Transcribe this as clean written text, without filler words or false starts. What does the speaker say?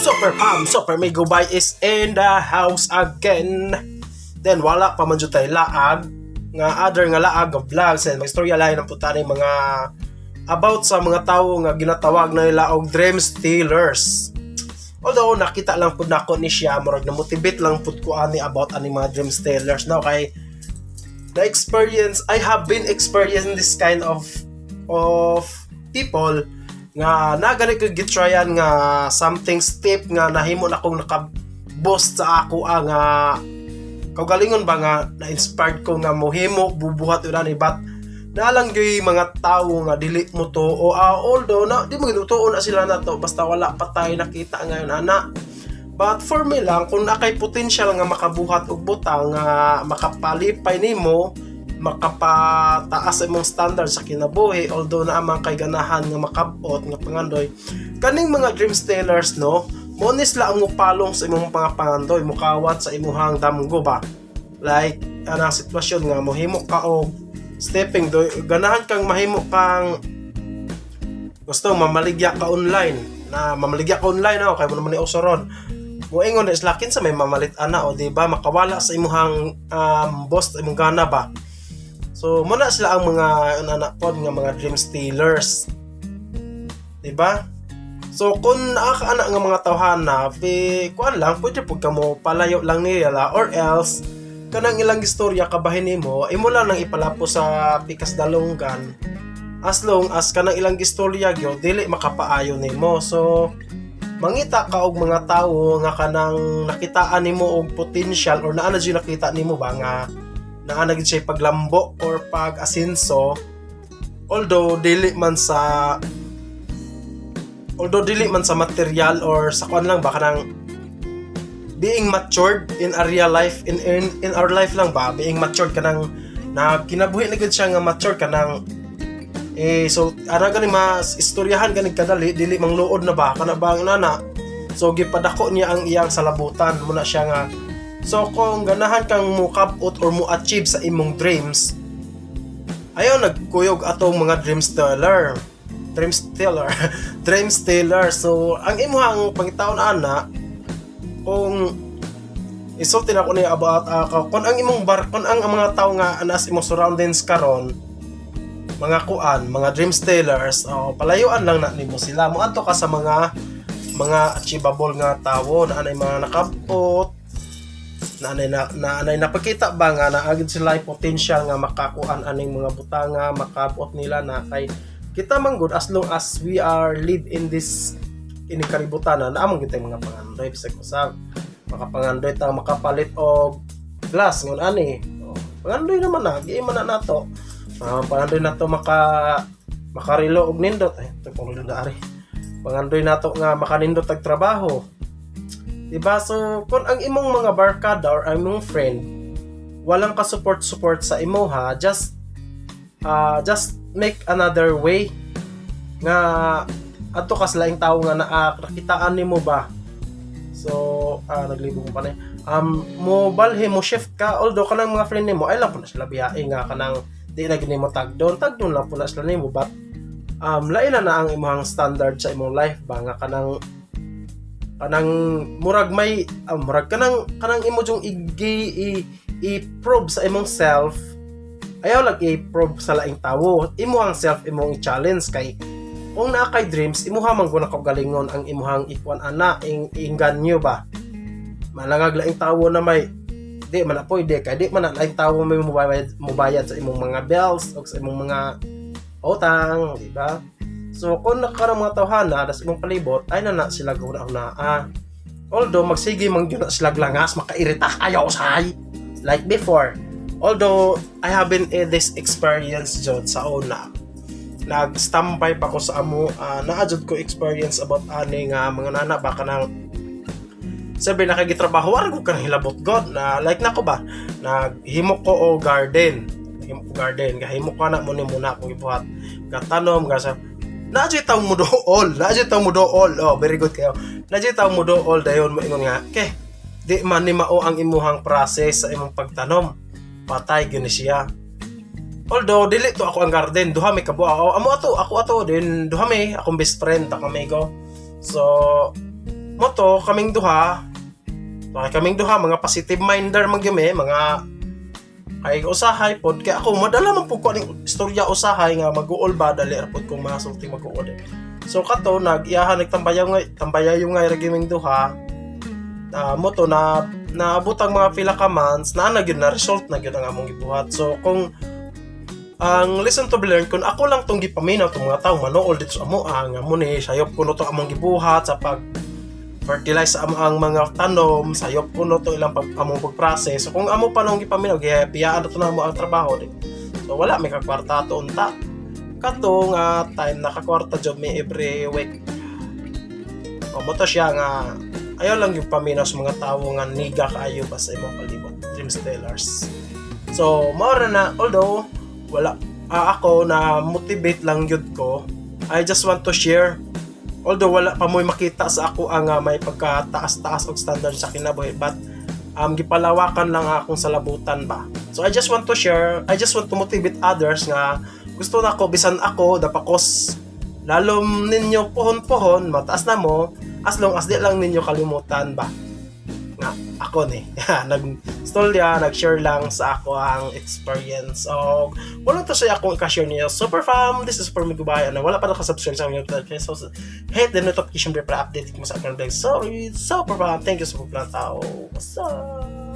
Super Pam, Super Migo Bay is in the house again. Then wala pa man jud tay laag nga other nga laag of vlogs and magstorya lain ang puta ni mga about sa mga tawo nga ginatawag na nila og dream stealers. Although nakita lang pud nako ni siya, murag na motivate lang pud ko ani about ani mga dream stealers now kay the experience I have been experiencing this kind of people nga nagani ko gitryan nga something steep nga nahimo na akong naka-boost sa ako nga kaugalingon ba nga na-inspired ko nga mohimo bubuhat yun ani but nalang gyud mga tawo nga dili mo to although na di mo gituon na sila na to basta wala pa tayo nakita ngayon ana. But for me lang kung nakay potential nga makabuhat og butang nga makapalipay nimo makapataas imong standard sa kinabuhi although na amang kay ganahan nga makabot nga pangandoy kaning mga dream stealers no monis lang mo palong sa imong pangandoy mukawat sa imuhang damgo ba like anang sitwasyon nga mohimo ka og stepping do ganahan kang mahimo kang gusto mamaligya ka online kay mo naman ni usoron mo ingon is lakin sa may mamalit ana o di ba makawala sa imuhang boss imong gana ba. So muna sila ang mga anak pod nga mga dream stealers. Diba? So kung nakakaana nga mga tawhana, kuan lang pwede pud kamo palayo lang nila or else kanang ilang istorya kabahin nimo imo lang nang ipalapo sa pikas dalunggan as long as kanang ilang istorya gyud dili makapaayo nimo. So mangita ka og mga tawo nga kanang nakitaan nimo og potential or naa na gyud nakita nimo ba nga naanagid siya paglambo or pag-asinso although dili man sa material or sa kuan lang ba kanang being matured in a real life in our life lang ba being matured kanang na kinabuhi na gud siya nga mature kanang so ara gani mas istoryahan gani kadali dili mangluod na ba kana ba ang nana so gipadako niya ang iyang salabutan muna siya nga. So kung ganahan kang mo-cap-out or mo-achieve sa imong dreams, ayaw nagkuyog atong mga dream stealer. So ang imuhang pangitaon ana kung isulti na ko ni about kung ang imong kung ang mga tawo nga anas imong surroundings karon mga dream stealers palayuan lang na nimo sila mo adto ka sa mga achievable nga tawo na anay mga nakap-out na napakita ba nga naagid sila potential nga makakuan aning mga butanga makabot nila na kay kita man good as long as we are live in this kaributan na among gitay mga pangandoy bisag usab makapangandoy ta makapalit og glass ngon ani pangandoy naman na giiman na nato pangandoy nato makarilo og nindot tagpong dari pangandoy nato nga makanindot og trabaho. Diba? So, kung ang imong mga barkada or ang imong friend walang ka-support sa imo ha, just make another way nga adto ka sa laing tawo nga nakitaan nimo ba. So, naglibog pa na. Mo balhe mo shift ka although kanang mga friend nimo ay lang po na sila biyae nga kanang di na gini mo tagdon lang po na sila nimo but lain na ang imong standard sa imong life ba nga kanang murag may murag kanang imo jung i-probe sa imong self ayaw lang i-probe sa laing tawo imo ang self imong i-challenge kay kung naa kay dreams imo hamang guna kaugalingon ang imuhang ikuan ana inganyo ba malangag laing tawo na may di man na pwede kay di man na laing tawo may mubayad sa imong mga bills o sa imong mga utang di ba. So kung nakakarang mga tawhana das imong palibot ay na sila guna although magsige man gyud na sila langas makairita ayaw usahay like before although I have been in this experience jud sa una nag-standby pa ko sa amo naadjud ko experience about ani nga mga nana ba kanang sabi nakagitrabaho wala ko kanang hilabot god na like nako ba naghimo ko o garden gahimo ko na muna akong ibuhat gatanom sa Naadjay taong mo dool. Oh, very good kayo. Naadjay taong mo dool dayon mo ingon nga. Di man ni mao ang imuhang process sa imong pagtanom. Patay gyud siya. Although dili to ako ang garden, duha may kabuo. Ako ato din duha may akong best friend ta kami go. So moto kaming duha. Okay, kaming duha mga positive minder man gyud mga kay usahay pod kay ako madala man pud ko ning istorya usahay nga mag-uol ba dali ra pod kung masulti mag-uol. So kato nag-iyahan tambayayo nga regiming duha. Moto na naabot ang mga pila ka months na gyud na result na gyud ang among gibuhat. So kung ang lesson to be learned kung ako lang tong gipaminaw tong mga tawo manool dito sa amo nga mo ni sayop ko no to among gibuhat sa pag fertilize ang mga tanom, sayop ko no to ilang among pagprocess. So kung amo pa nung gipaminaw gihapiyaan to na mo ang trabaho di. So wala may kakwarta to unta. Kato nga time nakakwarta job me every week. O mo to siya nga ayaw lang yung paminaw sa mga tawo nga niga kaayo pa sa imong palibot, dream stellars. So mao na although wala ako na motivate lang yun ko, I just want to share. Although wala pa mo'y makita sa ako ang may pagkataas-taas og standard sa kinabuhi, but gipalawakan lang akong salabutan ba. So I just want to share, I just want to motivate others nga gusto na ako bisan ako dapakos lalom ninyo pohon-pohon mataas na mo as long as di lang ninyo kalimutan ba nga ako ni nag-storya, nag-share lang sa ako ang experience. So, wala to sa akong i-share niyo. Super fam, this is for me goodbye. Wala pa nakasubscribe sa mga YouTube. So, hit the notification bell para update mo sa aking vlog. Sorry, super fam. Thank you sa mga tao. What's up?